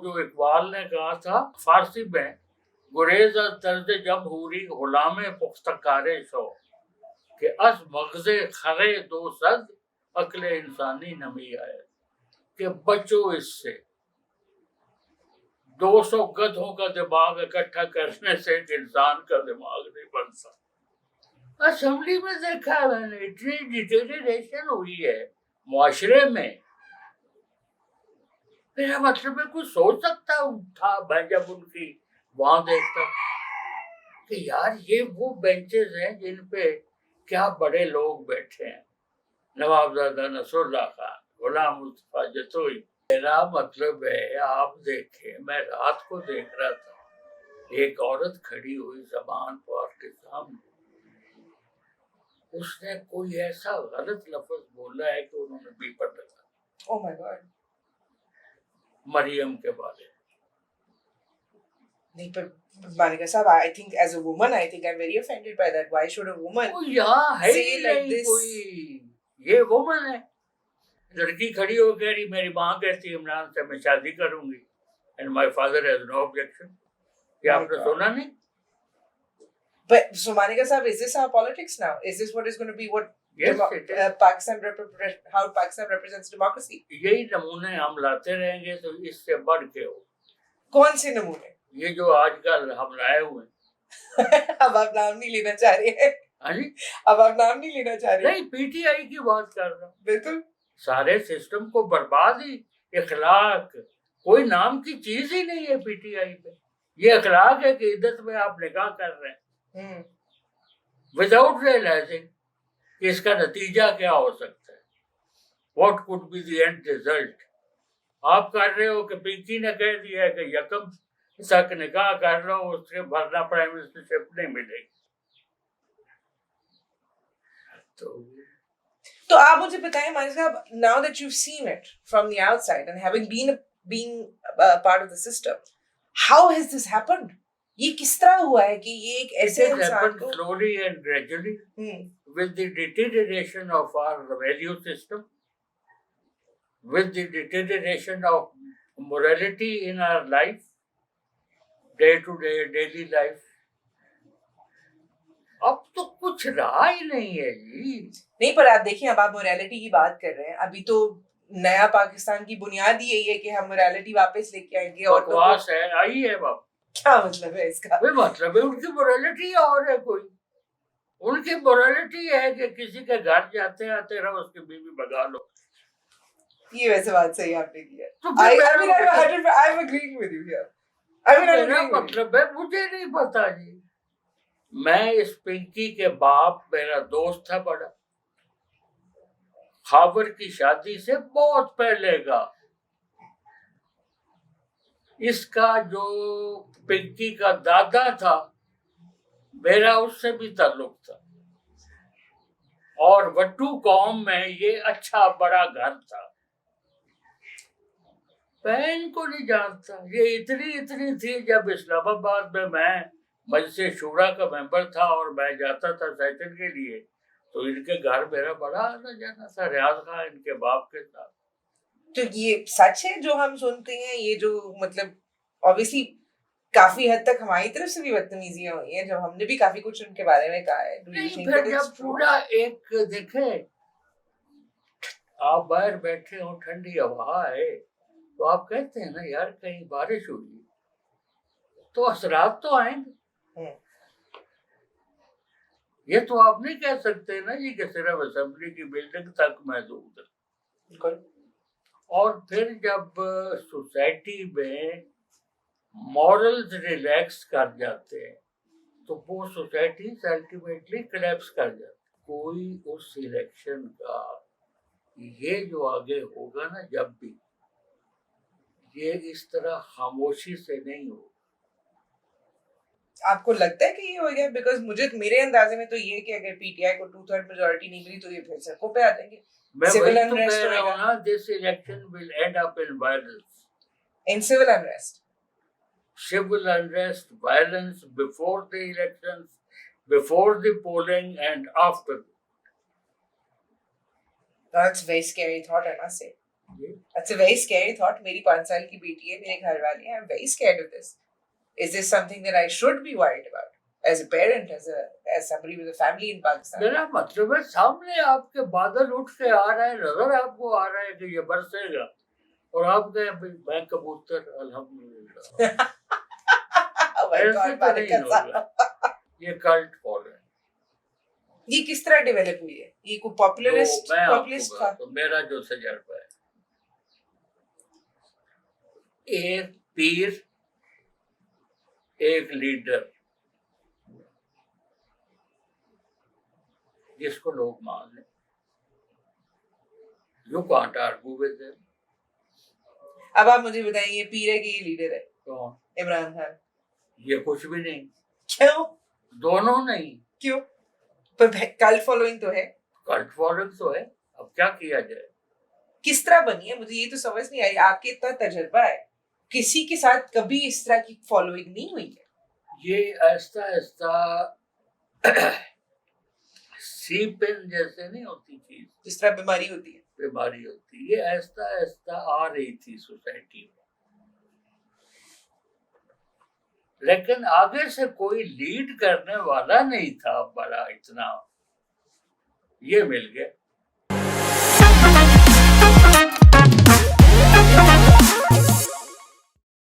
जो इकबाल ने कहा था फारसी में, गुरेज तर्ज जब हुरी गुलाम पुख्तकारे शो कि अस मगज़े खरे दो सद अक्ल इंसानी नमी आए, कि बचो इससे, 200 गधों का दिमाग इकट्ठा करने से एक इंसान का दिमाग नहीं बन सकता। असेंबली में देखा मैंने, इतनी डिटेरियरेशन हुई है मुआशरे में। मेरा मतलब है कुछ सोच सकता था मैं जब उनकी वहां देखता कि यार ये वो बेंचेस हैं जिन पे क्या बड़े लोग बैठे हैं, नवाबजादा नसरुल्लाह खान, गुलाम मुस्तफा जतोई। मेरा मतलब है, आप देखें, मैं रात को देख रहा था, एक औरत खड़ी हुई ज़बान पार्क के सामने, उसने कोई ऐसा गलत लफ्ज बोला है कि उन्होंने बीपर लगा। Oh my God. मरियम के बारे में। नहीं, पर Manika साहब, I think as a woman, I think I'm very offended by that. Why should a woman say like this? ये वुमन है, लड़की खड़ी हो कह रही मेरी माँ कहती है इमरान से मैं शादी करूंगी, and my father has no objection। क्या आपने सुना नहीं? But so Manika साहब, is this our politics now? Is this what is going to be what Pakistan how Pakistan represents democracy? यही नमूने हम लाते रहेंगे तो इससे बढ़ के हो। कौन से नमूने? ये जो आजकल हम लाए हुए अब आप नाम नहीं लेना चाह रहे हैं। अब आप नाम नहीं लेना चाह रहे? नहीं, पीटीआई की बात कर रहा हूँ। बिल्कुल, सारे सिस्टम को बर्बाद ही, इखलाक कोई नाम की चीज ही नहीं है पीटीआई पे। ये इखलाक है कि इद्दत में आप निकाह कर रहे हैं विदाउट रियलाइजिंग कि इसका नतीजा क्या हो सकता है, what could be the end result. आप कर रहे हो कि पिंकी ने कह दिया है कि यकम तक निकाह कर रहा हूँ, उसके भरना प्राइम मिनिस्टरशिप नहीं मिलेगी। तो आप मुझे बताएं मानिक साहब, now that you've seen it from the outside and having been part of the system, how has this happened? ये किस तरह हुआ है कि ये एक ऐसे इंसान को slowly and gradually with the deterioration of our value system, with the deterioration of morality in our life, day to day daily life, अब तो कुछ रहा ही नहीं है जी। नहीं, पर आप देखिए, अब आप मोरालिटी की बात कर रहे हैं, अभी तो नया पाकिस्तान की बुनियाद ही यही है कि हम मोरालिटी वापस लेके आएंगे। और बकवास है, आई है बाप। क्या मतलब है इसका? वे मतलब है उनकी मोरालिटी और है कोई, उनकी मोरालिटी है कि किसी के घर जाते आते रहो उसकी बीवी भगा लो। ये वैसे बात सही आपने की है। I'm agreeing with you here. मेरा मतलब है मुझे नहीं पता जी। मैं इस पिंकी के बाप, मेरा दोस्त था बड़ा, खाबर की शादी से बहुत पहले का। इसका जो पिंकी का दादा था, मेरा उससे भी ताल्लुक था, और वट्टू कौम में ये अच्छा बड़ा घर था। बहन को नहीं जानता, ये इतनी थी। जब इस्लामाबाद में मैं मजलिस शूरा का मेंबर था और मैं जाता था सेशन के लिए, तो इनके घर मेरा बड़ा आना जाना था, रियाज खान इनके बाप के साथ। तो ये सच है जो हम सुनते हैं, ये जो मतलब ऑब्वियसली काफी हद तक हमारी तरफ से भी बदतमीजियां हुई हैं, जब हमने भी काफी कुछ उनके बारे में कहा है। फिर जब पूरा एक देखे, आप बाहर बैठे हो, ठंडी हवा है, तो आप कहते हैं ना यार कहीं बारिश हुई तो असरात तो आएंगे। ये तो आप नहीं कह सकते ना जी कि सिर्फ असेंबली की बिल्डिंग तक महदूद है। और फिर जब सोसाइटी में मॉरल्स रिलैक्स कर जाते हैं तो वो सोसाइटी अल्टीमेटली कोलैप्स कर जाती है। कोई उस इलेक्शन का ये जो आगे होगा ना, जब भी ये इस तरह खामोशी से नहीं हो। आपको लगता है कि ये हो गया? बिकॉज मेरे अंदाजे में तो ये कि अगर पीटीआई को 2/3 मेजॉरिटी नहीं मिली तो ये फिर सड़कों पे आ जाएंगे। Civil unrest होगा। This election will end up in violence. In civil unrest. Civil unrest, violence before the elections, before the polling, and after. That's a very scary thought, I must say. That's a very scary thought. मेरी 5 साल की बेटी है, मेरे घर वाले हैं. I'm very scared of this. Is this something that I should be worried about as a parent, as somebody with a family in Pakistan? मेरा मतलब है सामने आपके बादल उठ के आ रहे हैं, नजर आपको आ रहा है कि ये बरसेगा, और आप गए मैं कबूतर अल्हम्दुलिल्लाह. Oh my ऐसे God, तो नहीं Maneka होगा. साहब. ये कल्ट फॉलो है. ये किस तरह डेवलप हुई है? ये कोई पॉपुलरिस्ट था? तो मेरा जो तजर्बा है, एक पीर, एक लीडर जिसको लोग मान लें, you can't argue with them. अब आप मुझे बताइए, ये पीर है कि ये लीडर है? कौन? इमरान खान. ये कुछ भी नहीं. क्यों? दोनों नहीं. क्यों? पर कल्ट फॉलोइंग तो है. कल्ट फॉलोइंग तो है. अब क्या किया जाए? किस तरह बनी है, मुझे ये तो समझ नहीं आई. आपके इतना तजर्बा है, किसी के साथ कभी इस तरह की फॉलोइंग नहीं हुई है? ये ऐसा सीपेन जैसे नहीं होती चीज, जिस तरह बीमारी होती है. बीमारी होती है. ये ऐसा आ रही थी सोसाइटी में, लेकिन आगे से कोई लीड करने वाला नहीं था बड़ा. इतना ये मिल गया.